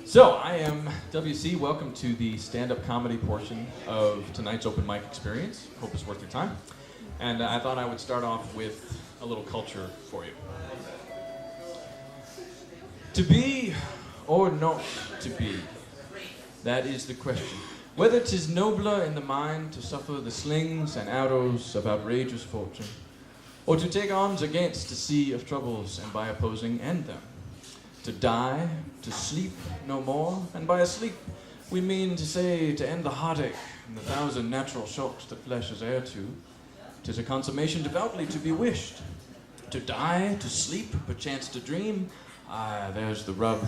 So, I am WC. Welcome to the stand-up comedy portion of tonight's open mic experience. Hope it's worth your time. And I thought I would start off with a little culture for you. To be or not to be, that is the question. Whether 'tis nobler in the mind to suffer the slings and arrows of outrageous fortune, or to take arms against a sea of troubles and by opposing end them. To die, to sleep no more, and by asleep we mean to say to end the heartache and the thousand natural shocks that flesh is heir to. 'Tis a consummation devoutly to be wished. To die, to sleep, perchance to dream, there's the rub.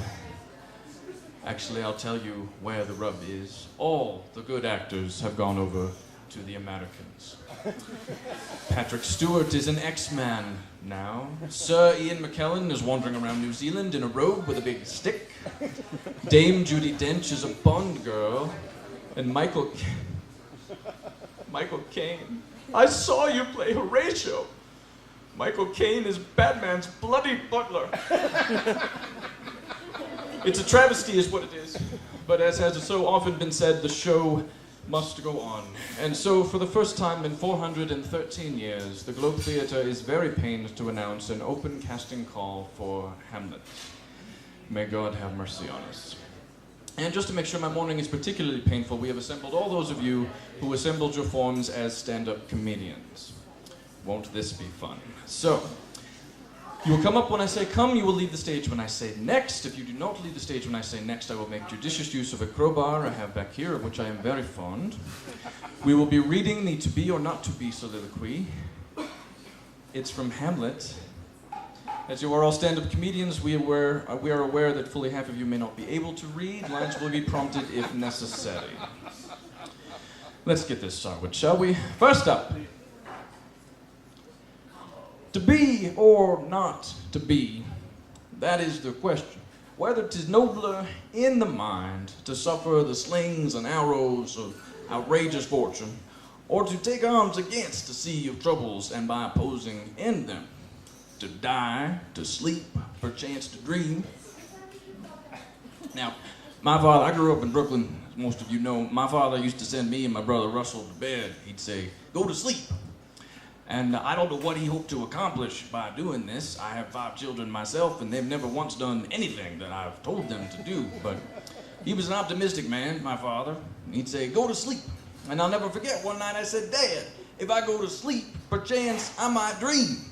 Actually, I'll tell you where the rub is. All the good actors have gone over to the Americans. Patrick Stewart is an X-Man now. Sir Ian McKellen is wandering around New Zealand in a robe with a big stick. Dame Judi Dench is a Bond girl. And Michael Caine. I saw you play Horatio. Michael Caine is Batman's bloody butler. It's a travesty is what it is. But as has so often been said, the show must go on. And so, for the first time in 413 years, the Globe Theatre is very pained to announce an open casting call for Hamlet. May God have mercy on us. And just to make sure my morning is particularly painful, we have assembled all those of you who assembled your forms as stand-up comedians. Won't this be fun? So, you will come up when I say come, you will leave the stage when I say next. If you do not leave the stage when I say next, I will make judicious use of a crowbar I have back here, of which I am very fond. We will be reading the to be or not to be soliloquy. It's from Hamlet. As you are all stand-up comedians, we are aware that fully half of you may not be able to read. Lines will be prompted if necessary. Let's get this started, shall we? First up. To be or not to be, that is the question. Whether 'tis nobler in the mind to suffer the slings and arrows of outrageous fortune, or to take arms against a sea of troubles and by opposing end them. To die, to sleep, perchance to dream. Now, my father, I grew up in Brooklyn, as most of you know. My father used to send me and my brother Russell to bed. He'd say, go to sleep. And I don't know what he hoped to accomplish by doing this. I have 5 children myself, and they've never once done anything that I've told them to do. But he was an optimistic man, my father. He'd say, go to sleep. And I'll never forget, one night I said, Dad, if I go to sleep, perchance I might dream.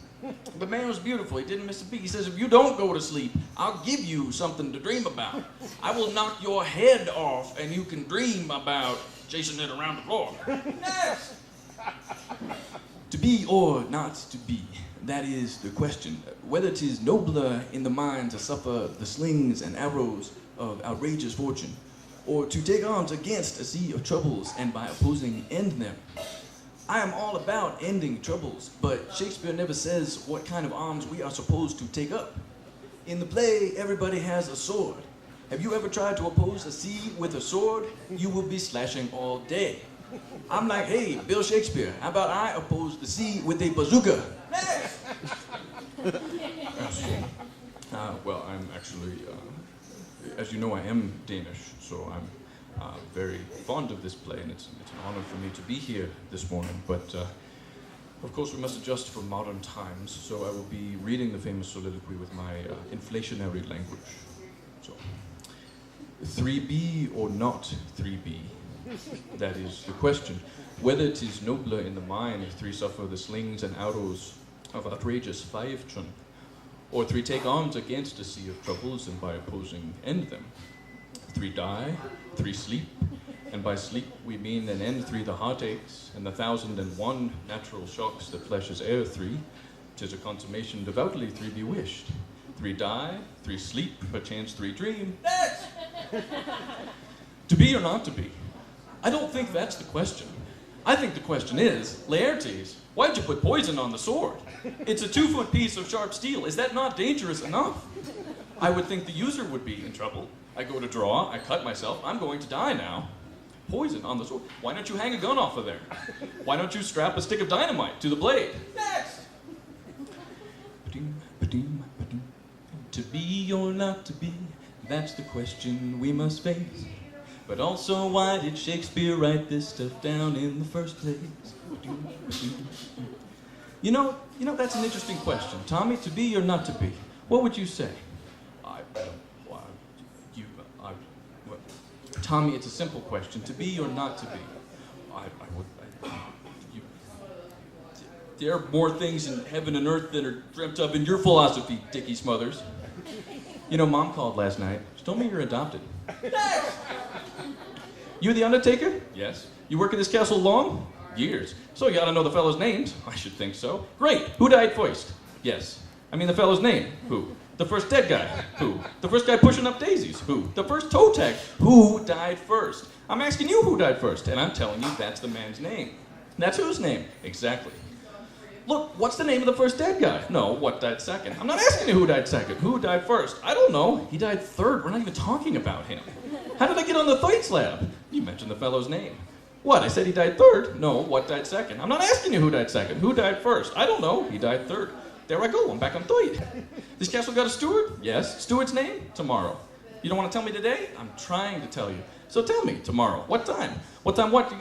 The man was beautiful. He didn't miss a beat. He says, if you don't go to sleep, I'll give you something to dream about. I will knock your head off, and you can dream about chasing it around the floor. Yes! To be or not to be, that is the question. Whether 'tis nobler in the mind to suffer the slings and arrows of outrageous fortune, or to take arms against a sea of troubles and by opposing end them. I am all about ending troubles, but Shakespeare never says what kind of arms we are supposed to take up. In the play, everybody has a sword. Have you ever tried to oppose a sea with a sword? You will be slashing all day. I'm like, hey, Bill Shakespeare, how about I oppose the sea with a bazooka? Well, I'm actually, as you know, I am Danish, so I'm very fond of this play, and it's an honor for me to be here this morning. But, of course, we must adjust for modern times, so I will be reading the famous soliloquy with my inflationary language. So, 3B or not 3B? That is the question. Whether 'tis nobler in the mind to suffer the slings and arrows of outrageous fortune, or to take arms against a sea of troubles and by opposing end them. 3 die, 3 sleep, and by sleep we mean an end 3 the heartaches and the 1001 natural shocks that flesh is heir 3. 'Tis a consummation devoutly 3 be wished. 3 die, 3 sleep, perchance 3 dream. Yes! To be or not to be? I don't think that's the question. I think the question is, Laertes, why'd you put poison on the sword? It's a 2-foot piece of sharp steel. Is that not dangerous enough? I would think the user would be in trouble. I go to draw, I cut myself, I'm going to die now. Poison on the sword. Why don't you hang a gun off of there? Why don't you strap a stick of dynamite to the blade? Next! To be or not to be, That's the question we must face. But also, why did Shakespeare write this stuff down in the first place? You know, that's an interesting question. Tommy, to be or not to be? What would you say? Tommy, it's a simple question. To be or not to be? There are more things in heaven and earth than are dreamt of in your philosophy, Dickie Smothers. You know, Mom called last night. She told me you're adopted. You the Undertaker? Yes. You work at this castle long? Years. So you ought to know the fellow's names. I should think so. Great. Who died first? Yes. I mean the fellow's name. Who? The first dead guy. Who? The first guy pushing up daisies. Who? The first toe tag. Who died first? I'm asking you who died first, and I'm telling you that's the man's name. That's whose name? Exactly. Look, what's the name of the first dead guy? No, what died second? I'm not asking you who died second. Who died first? I don't know. He died third. We're not even talking about him. How did I get on the third slab? You mentioned the fellow's name. What? I said he died third? No, what died second? I'm not asking you who died second. Who died first? I don't know. He died third. There I go. I'm back on third. This castle got a steward? Yes. Steward's name? Tomorrow. You don't want to tell me today? I'm trying to tell you. So tell me tomorrow. What time? What time what?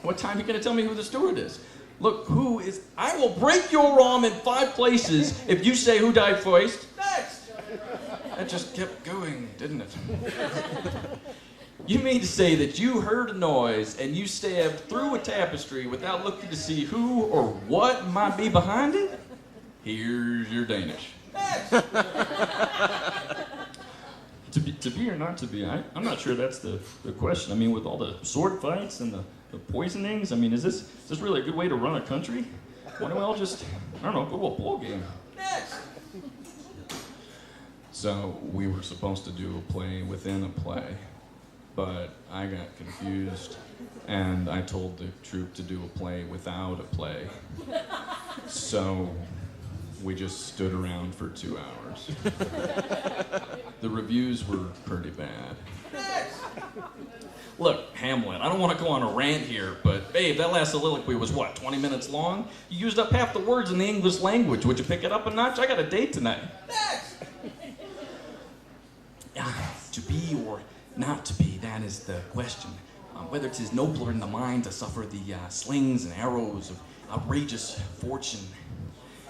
What time are you gonna tell me who the steward is? Look, who is... I will break your arm in 5 places if you say who died first. Next! That just kept going, didn't it? You mean to say that you heard a noise and you stabbed through a tapestry without looking to see who or what might be behind it? Here's your Danish. Next! To be or not to be, I'm not sure that's the question. I mean, with all the sword fights and the poisonings, I mean, is this really a good way to run a country? Why don't we all just, I don't know, go to a ball game? Next! So, we were supposed to do a play within a play, but I got confused, and I told the troupe to do a play without a play. So, we just stood around for 2 hours. The reviews were pretty bad. Look, Hamlet, I don't want to go on a rant here, but babe, that last soliloquy was what, 20 minutes long? You used up half the words in the English language. Would you pick it up a notch? I got a date tonight. To be or not to be, that is the question. Whether 'tis nobler in the mind to suffer the slings and arrows of outrageous fortune.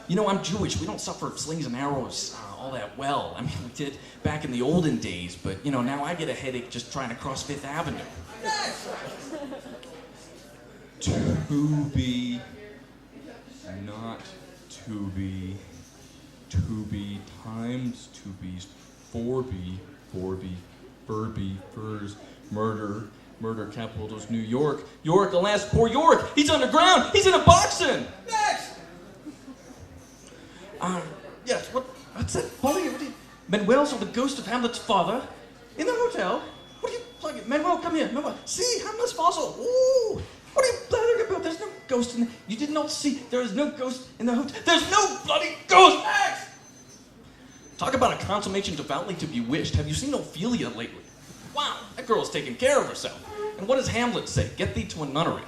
You know, I'm Jewish. We don't suffer slings and arrows all that well. I mean, we did back in the olden days, but, you know, now I get a headache just trying to cross Fifth Avenue. To be, not to be times 2B's, 4B, Furby, Furs, murder capitals, New York. York, alas, poor York. He's underground. He's in a boxing. Next. Yes, what's that, Polly? Manuel's or the ghost of Hamlet's father in the hotel. What are you plugging? Manuel, come here. Manuel, see, Hamlet's fossil. Ooh, what are you blathering about? There's no ghost in there. You did not see, there is no ghost in the hotel. There's no bloody ghost! Next! Talk about a consummation devoutly to be wished. Have you seen Ophelia lately? Wow, that girl's taking care of herself. And what does Hamlet say? Get thee to a nunnery.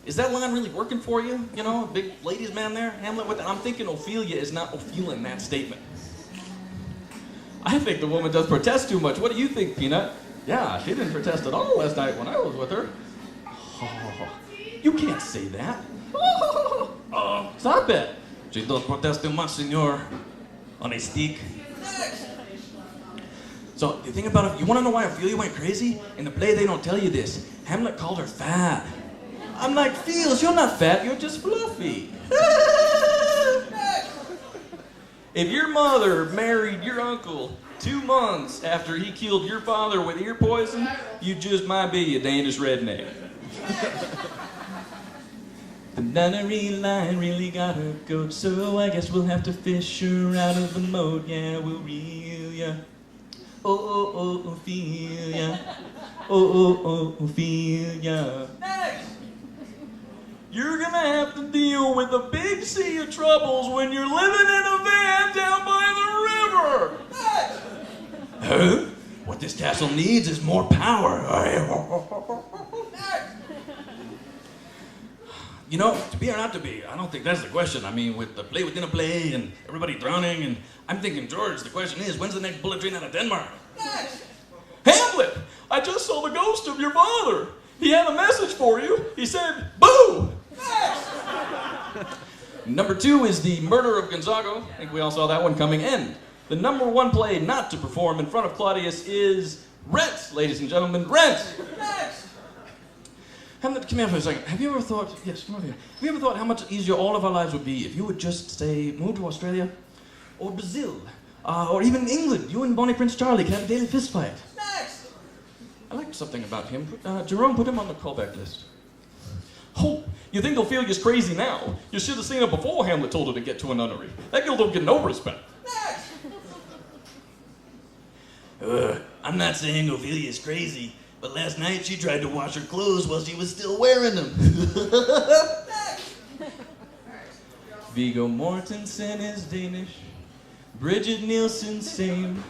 Is that line really working for you? You know, a big ladies' man there, Hamlet with that? I'm thinking Ophelia is not Ophelia in that statement. I think the woman does protest too much. What do you think, Peanut? Yeah, she didn't protest at all last night when I was with her. Oh, you can't say that. Stop it. She does protest too much, senor. On a stick. So, the thing about it, you want to know why Ophelia went crazy? In the play, they don't tell you this. Hamlet called her fat. I'm like, Feels, you're not fat, you're just fluffy. If your mother married your uncle 2 months after he killed your father with ear poison, you just might be a Danish redneck. The nunnery line really got her goat, so I guess we'll have to fish her out of the moat. Yeah, we'll reel ya. Oh, Ophelia. Oh, Ophelia. Next! You're gonna have to deal with a big sea of troubles when you're living in a van down by the river. Next! Huh? What this castle needs is more power. Next! You know, to be or not to be, I don't think that's the question. I mean, with the play within a play and everybody drowning, and I'm thinking, George, the question is, when's the next bullet train out of Denmark? Next. Hamlet, I just saw the ghost of your father. He had a message for you. He said, boo! Next. Number 2 is The Murder of Gonzago. I think we all saw that one coming. And the number 1 play not to perform in front of Claudius is Rent, ladies and gentlemen, Rent! Next. Hamlet, come here for a second. Have you ever thought, yes, come over here. Have you ever thought how much easier all of our lives would be if you would just, say, move to Australia, or Brazil, or even England? You and Bonnie Prince Charlie can have a daily fist fight. Next. I like something about him. Jerome, put him on the callback list. Oh, you think Ophelia's crazy now? You should have seen her before Hamlet told her to get to a nunnery. That girl don't get no respect. Next. I'm not saying Ophelia's crazy, but last night she tried to wash her clothes while she was still wearing them. Viggo Mortensen is Danish. Bridget Nielsen's same.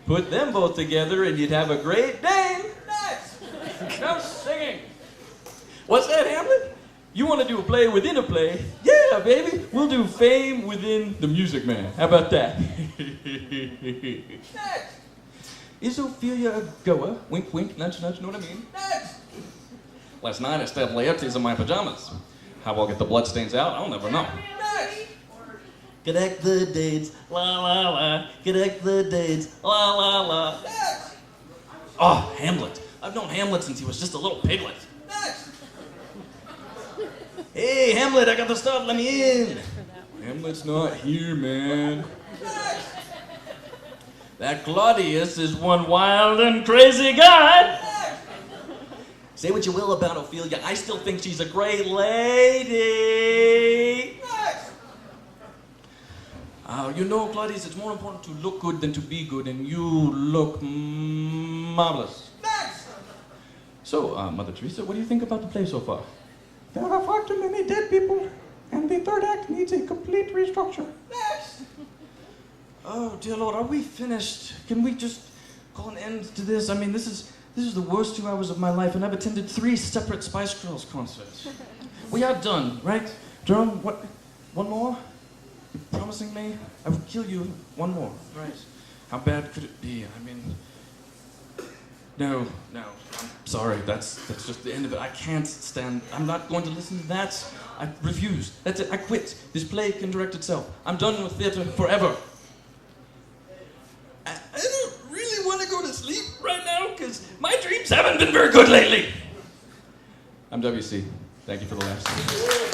Put them both together and you'd have a great Dane. Next. No singing. What's that, Hamlet? You want to do a play within a play? Yeah, baby. We'll do Fame within the Music Man. How about that? Next. Is Ophelia a goer? Wink, wink, nudge, nudge, know what I mean? Next. Last night I stabbed Laertes in my pajamas. How I'll get the bloodstains out, I'll never know. Next. Connect the dates, la la la. Connect the dates, la la la. Next. Oh, Hamlet. I've known Hamlet since he was just a little piglet. Next. Hey, Hamlet, I got the stuff, let me in. Hamlet's not here, man. Next. That Claudius is one wild and crazy guy. Next. Say what you will about Ophelia, I still think she's a great lady. Next. You know, Claudius, it's more important to look good than to be good, and you look marvelous. Next. So, Mother Teresa, what do you think about the play so far? There are far too many dead people, and the third act needs a complete restructure. Next. Oh, dear Lord, are we finished? Can we just call an end to this? I mean, this is the worst 2 hours of my life, and I've attended 3 separate Spice Girls concerts. We are done, right? Jerome, what? One more? You promising me? I will kill you. One more, right? How bad could it be? I mean, no. I'm sorry. That's just the end of it. I can't stand. I'm not going to listen to that. I refuse. That's it. I quit. This play can direct itself. I'm done with theater forever. I don't really want to go to sleep right now because my dreams haven't been very good lately. I'm WC. Thank you for the laughs.